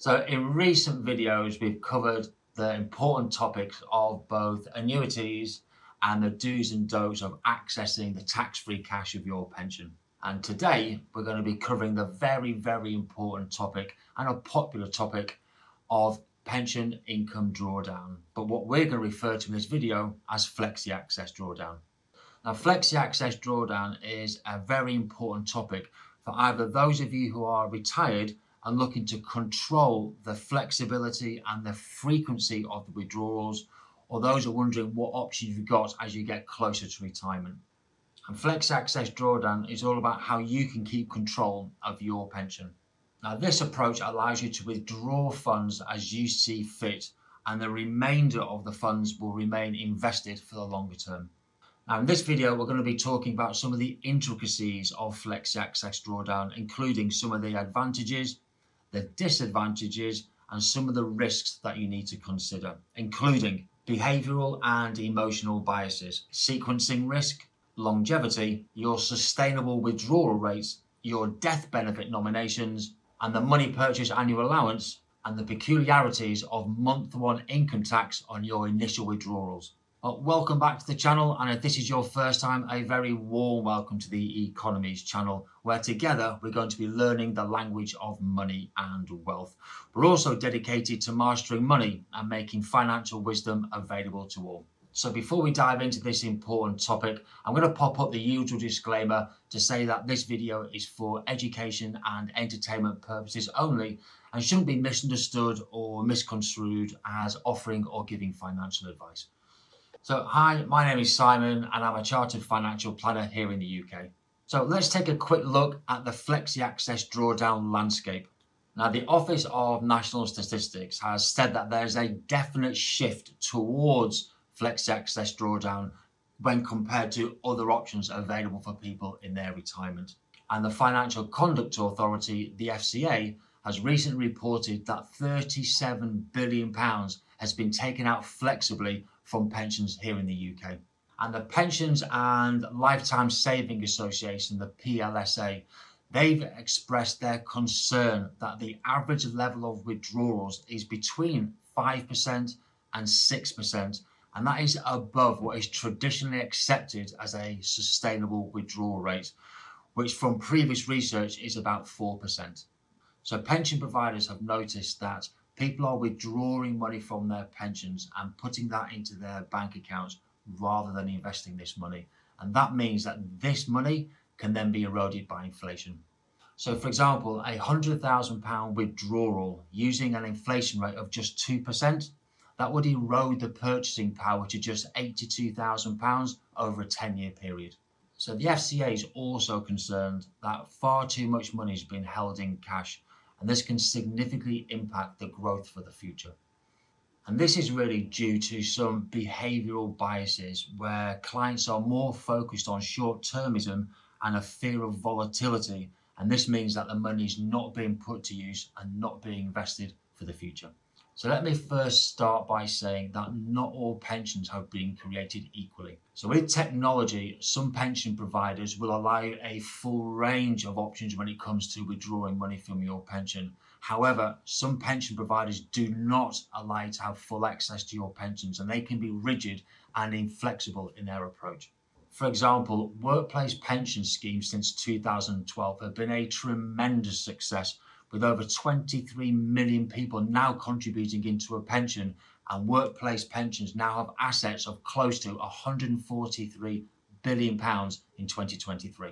So in recent videos, we've covered the important topics of both annuities and the do's and don'ts of accessing the tax-free cash of your pension. And today we're going to be covering the very important topic and a popular topic of pension income drawdown, but what we're going to refer to in this video as Flexi-access Drawdown. Now, Flexi-access Drawdown is a very important topic for either those of you who are retired and looking to control the flexibility and the frequency of the withdrawals, or those who are wondering what options you've got as you get closer to retirement. And Flexi-access Drawdown is all about how you can keep control of your pension. Now, this approach allows you to withdraw funds as you see fit, and the remainder of the funds will remain invested for the longer term. Now, in this video, we're going to be talking about some of the intricacies of Flexi-access Drawdown, including some of the advantages, the disadvantages, and some of the risks that you need to consider, including behavioral and emotional biases, sequencing risk, longevity, your sustainable withdrawal rates, your death benefit nominations, and the money purchase annual allowance, and the peculiarities of month one income tax on your initial withdrawals. Well, welcome back to the channel, and if this is your first time, a very warm welcome to the Economies channel, where together we're going to be learning the language of money and wealth. We're also dedicated to mastering money and making financial wisdom available to all. So before we dive into this important topic, I'm going to pop up the usual disclaimer to say that this video is for education and entertainment purposes only and shouldn't be misunderstood or misconstrued as offering or giving financial advice. So hi, my name is Simon and I'm a chartered financial planner here in the UK. So let's take a quick look at the Flexi-access Drawdown landscape. Now, the Office of National Statistics has said that there's a definite shift towards Flexi-access Drawdown when compared to other options available for people in their retirement. And the Financial Conduct Authority, the FCA, has recently reported that £37 billion has been taken out flexibly from pensions here in the UK. And the Pensions and Lifetime Saving Association, the PLSA, they've expressed their concern that the average level of withdrawals is between 5% and 6%, and that is above what is traditionally accepted as a sustainable withdrawal rate, which from previous research is about 4%. So pension providers have noticed that people are withdrawing money from their pensions and putting that into their bank accounts rather than investing this money. And that means that this money can then be eroded by inflation. So for example, a £100,000 withdrawal using an inflation rate of just 2%, that would erode the purchasing power to just £82,000 over a 10-year period. So the FCA is also concerned that far too much money is being held in cash, and this can significantly impact the growth for the future. And this is really due to some behavioral biases where clients are more focused on short-termism and a fear of volatility, and this means that the money is not being put to use and not being invested for the future. So let me first start by saying that not all pensions have been created equally. So with technology, some pension providers will allow you a full range of options when it comes to withdrawing money from your pension. However, some pension providers do not allow you to have full access to your pensions, and they can be rigid and inflexible in their approach. For example, workplace pension schemes since 2012 have been a tremendous success, with over 23 million people now contributing into a pension, and workplace pensions now have assets of close to £143 billion in 2023.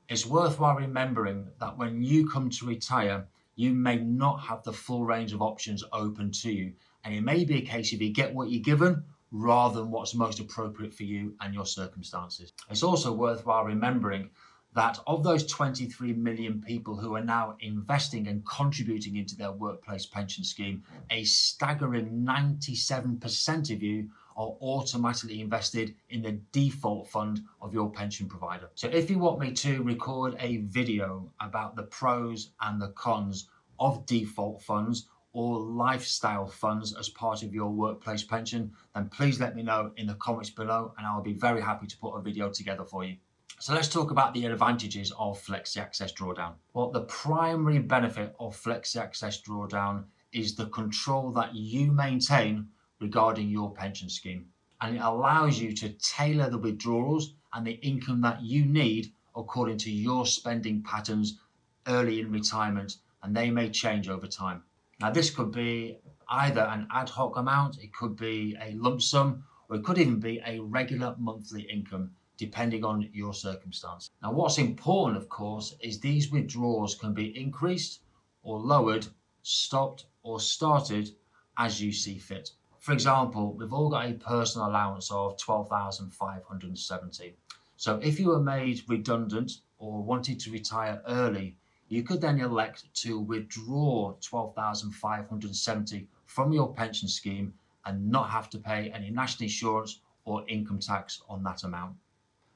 It's worthwhile remembering that when you come to retire, you may not have the full range of options open to you, and it may be a case of you get what you're given rather than what's most appropriate for you and your circumstances. It's also worthwhile remembering that of those 23 million people who are now investing and contributing into their workplace pension scheme, a staggering 97% of you are automatically invested in the default fund of your pension provider. So if you want me to record a video about the pros and the cons of default funds or lifestyle funds as part of your workplace pension, then please let me know in the comments below and I'll be very happy to put a video together for you. So let's talk about the advantages of Flexi-access Drawdown. Well, the primary benefit of Flexi-access Drawdown is the control that you maintain regarding your pension scheme. And it allows you to tailor the withdrawals and the income that you need according to your spending patterns early in retirement, and they may change over time. Now, this could be either an ad hoc amount, it could be a lump sum, or it could even be a regular monthly income, depending on your circumstance. Now, what's important, of course, is these withdrawals can be increased or lowered, stopped or started as you see fit. For example, we've all got a personal allowance of 12,570. So if you were made redundant or wanted to retire early, you could then elect to withdraw 12,570 from your pension scheme and not have to pay any national insurance or income tax on that amount.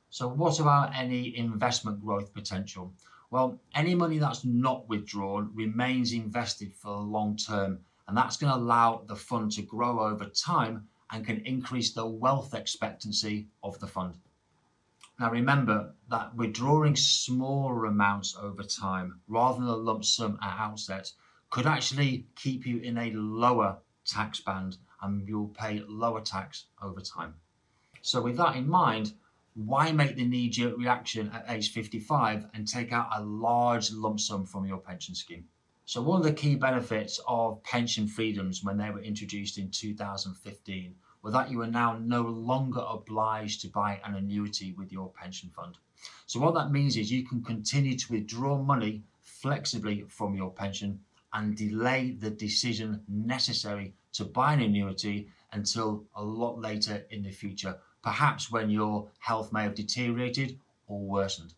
So what about any investment growth potential? Well, any money that's not withdrawn remains invested for the long term, and that's going to allow the fund to grow over time and can increase the wealth expectancy of the fund. Now remember that withdrawing smaller amounts over time rather than a lump sum at outset could actually keep you in a lower tax band, and you'll pay lower tax over time. So with that in mind, why make the knee-jerk reaction at age 55 and take out a large lump sum from your pension scheme? So one of the key benefits of pension freedoms when they were introduced in 2015 were that you are now no longer obliged to buy an annuity with your pension fund. So what that means is you can continue to withdraw money flexibly from your pension and delay the decision necessary to buy an annuity until a lot later in the future, perhaps when your health may have deteriorated or worsened.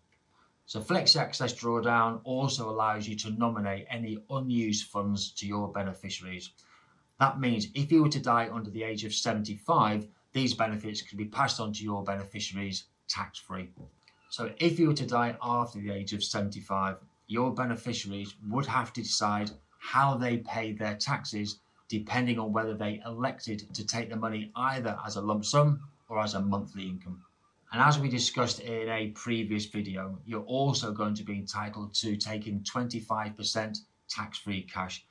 So Flexi-access Drawdown also allows you to nominate any unused funds to your beneficiaries. That means if you were to die under the age of 75, these benefits can be passed on to your beneficiaries tax-free. So if you were to die after the age of 75, your beneficiaries would have to decide how they pay their taxes depending on whether they elected to take the money either as a lump sum or as a monthly income. And as we discussed in a previous video, you're also going to be entitled to taking 25% tax-free cash.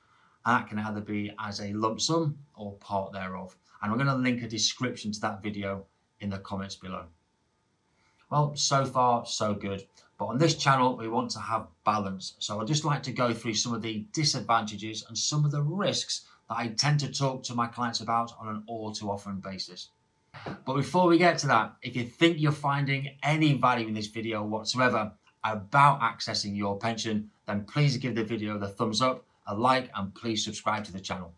And that can either be as a lump sum or part thereof. And I'm going to link a description to that video in the comments below. Well, so far, so good. But on this channel, we want to have balance. So I'd just like to go through some of the disadvantages and some of the risks that I tend to talk to my clients about on an all too often basis. But before we get to that, if you think you're finding any value in this video whatsoever about accessing your pension, then please give the video the thumbs up, a like, and please subscribe to the channel.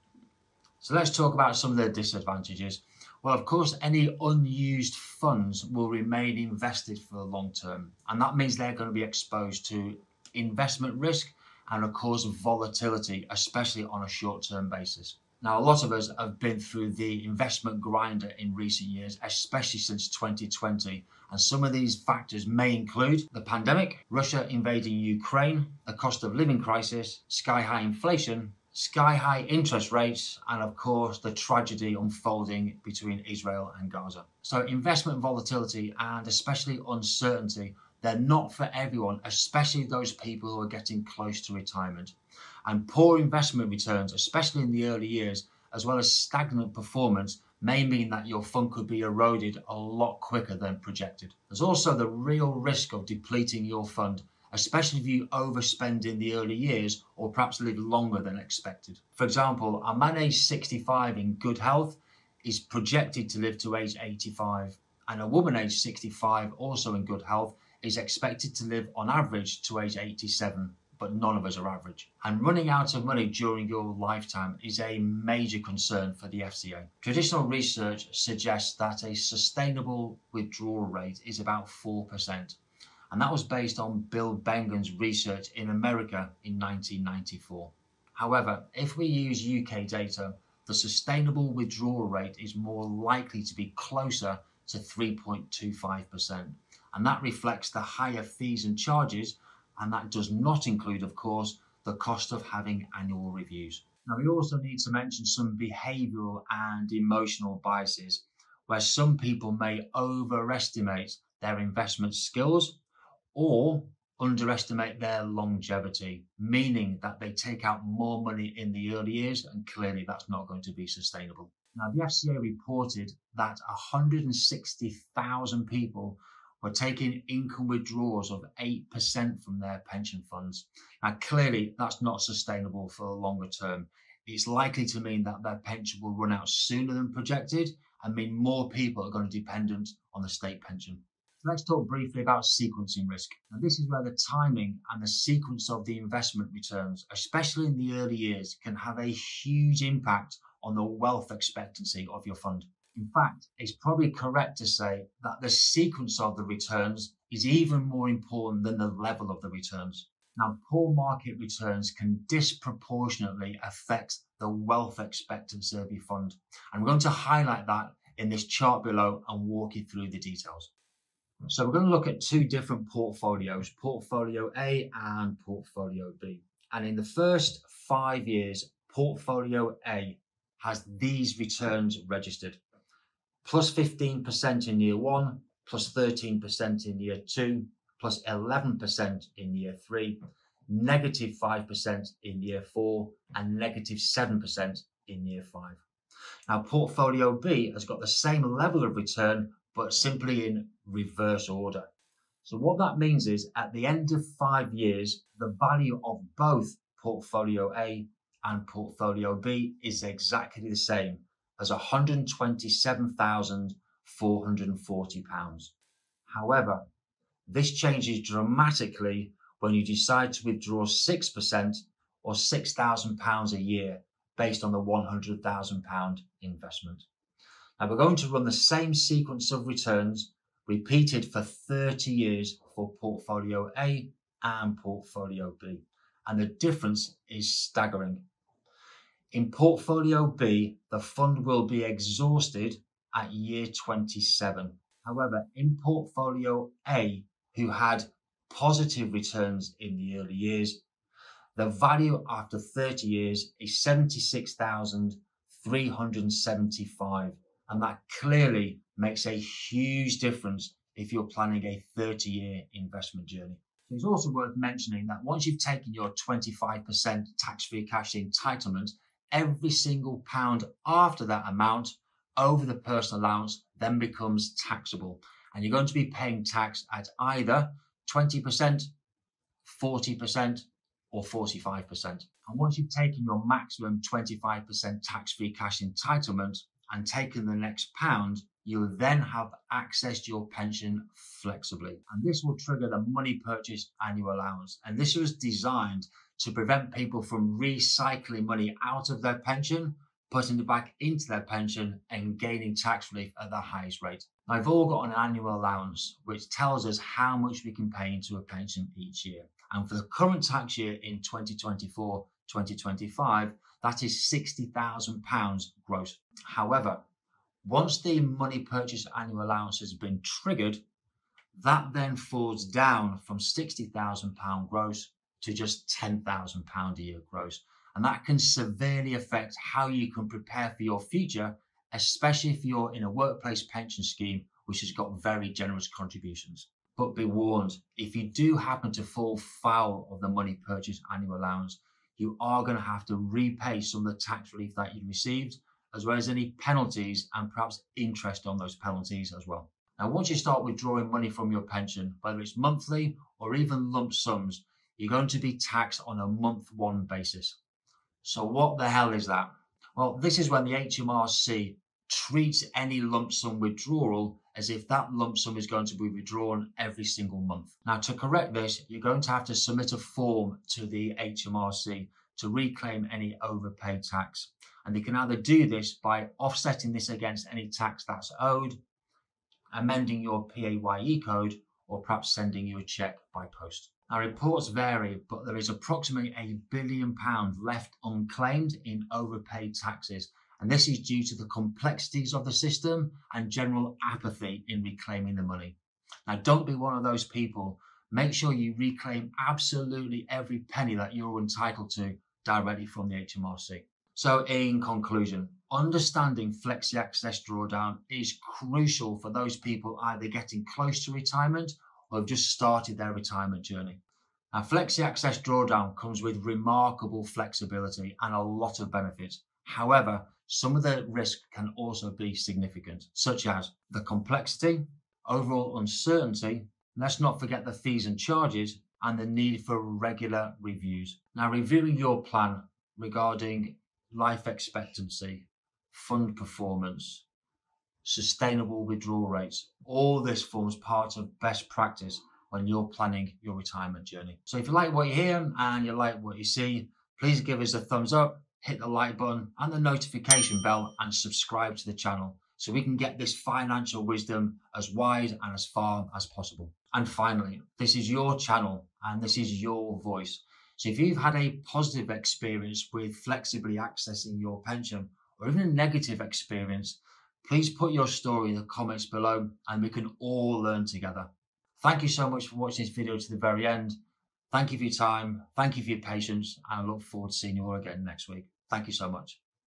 So let's talk about some of the disadvantages. Well, of course, any unused funds will remain invested for the long term, and that means they're going to be exposed to investment risk and, of course, volatility, especially on a short-term basis. Now, a lot of us have been through the investment grinder in recent years, especially since 2020. And some of these factors may include the pandemic, Russia invading Ukraine, the cost of living crisis, sky-high inflation, sky-high interest rates, and of course, the tragedy unfolding between Israel and Gaza. So investment volatility and especially uncertainty, they're not for everyone, especially those people who are getting close to retirement. And poor investment returns, especially in the early years, as well as stagnant performance, may mean that your fund could be eroded a lot quicker than projected. There's also the real risk of depleting your fund, especially if you overspend in the early years or perhaps live longer than expected. For example, a man aged 65 in good health is projected to live to age 85, and a woman aged 65 also in good health is expected to live on average to age 87. But none of us are average. And running out of money during your lifetime is a major concern for the FCA. Traditional research suggests that a sustainable withdrawal rate is about 4%. And that was based on Bill Bengen's research in America in 1994. However, if we use UK data, the sustainable withdrawal rate is more likely to be closer to 3.25%. And that reflects the higher fees and charges, and that does not include, of course, the cost of having annual reviews. Now, we also need to mention some behavioural and emotional biases, where some people may overestimate their investment skills or underestimate their longevity, meaning that they take out more money in the early years, and clearly that's not going to be sustainable. Now, the FCA reported that 160,000 people were taking income withdrawals of 8% from their pension funds. Now, clearly that's not sustainable for the longer term. It's likely to mean that their pension will run out sooner than projected and mean more people are going to be dependent on the state pension. Let's talk briefly about sequencing risk. Now, this is where the timing and the sequence of the investment returns, especially in the early years, can have a huge impact on the wealth expectancy of your fund. In fact, it's probably correct to say that the sequence of the returns is even more important than the level of the returns. Now, poor market returns can disproportionately affect the wealth expectancy of your fund. And we're going to highlight that in this chart below and walk you through the details. So we're going to look at two different portfolios, Portfolio A and Portfolio B. And in the first 5 years, Portfolio A has these returns registered. Plus 15% in year 1, plus 13% in year 2, plus 11% in year 3, negative 5% in year 4, and negative 7% in year 5. Now, Portfolio B has got the same level of return, but simply in reverse order. So what that means is at the end of 5 years, the value of both Portfolio A and Portfolio B is exactly the same as £127,440. However, this changes dramatically when you decide to withdraw 6% or £6,000 a year based on the £100,000 investment. Now, we're going to run the same sequence of returns repeated for 30 years for Portfolio A and Portfolio B, and the difference is staggering. In Portfolio B, the fund will be exhausted at year 27. However, in Portfolio A, who had positive returns in the early years, the value after 30 years is 76,375, and that clearly makes a huge difference if you're planning a 30-year investment journey. It's also worth mentioning that once you've taken your 25% tax-free cash entitlement, every single pound after that amount over the personal allowance then becomes taxable, and you're going to be paying tax at either 20%, 40%, or 45%. And once you've taken your maximum 25% tax-free cash entitlement and taken the next pound, you'll then have accessed your pension flexibly. And this will trigger the money purchase annual allowance. And this was designed to prevent people from recycling money out of their pension, putting it back into their pension and gaining tax relief at the highest rate. Now, I've all got an annual allowance, which tells us how much we can pay into a pension each year. And for the current tax year in 2024-2025, that is £60,000 gross. However, once the money purchase annual allowance has been triggered, that then falls down from £60,000 gross to just £10,000 a year gross. And that can severely affect how you can prepare for your future, especially if you're in a workplace pension scheme, which has got very generous contributions. But be warned, if you do happen to fall foul of the money purchase annual allowance, you are going to have to repay some of the tax relief that you received, as well as any penalties and perhaps interest on those penalties as well. Now, once you start withdrawing money from your pension, whether it's monthly or even lump sums, you're going to be taxed on a month one basis. So what the hell is that? Well, this is when the HMRC treats any lump sum withdrawal as if that lump sum is going to be withdrawn every single month. Now, to correct this, you're going to have to submit a form to the HMRC to reclaim any overpaid tax. And you can either do this by offsetting this against any tax that's owed, amending your PAYE code, or perhaps sending you a cheque by post. Now, reports vary, but there is approximately £1 billion left unclaimed in overpaid taxes. And this is due to the complexities of the system and general apathy in reclaiming the money. Now, don't be one of those people. Make sure you reclaim absolutely every penny that you're entitled to directly from the HMRC. So in conclusion, understanding Flexi-access Drawdown is crucial for those people either getting close to retirement or have just started their retirement journey. Now, Flexi-access Drawdown comes with remarkable flexibility and a lot of benefits. However, some of the risk can also be significant, such as the complexity, overall uncertainty, let's not forget the fees and charges, and the need for regular reviews. Now, reviewing your plan regarding life expectancy, fund performance, sustainable withdrawal rates, all this forms part of best practice when you're planning your retirement journey. So if you like what you hear and you like what you see, please give us a thumbs up, hit the like button and the notification bell, and subscribe to the channel so we can get this financial wisdom as wide and as far as possible. And finally, this is your channel and this is your voice. So if you've had a positive experience with flexibly accessing your pension, or even a negative experience, please put your story in the comments below and we can all learn together. Thank you so much for watching this video to the very end. Thank you for your time. Thank you for your patience. And I look forward to seeing you all again next week. Thank you so much.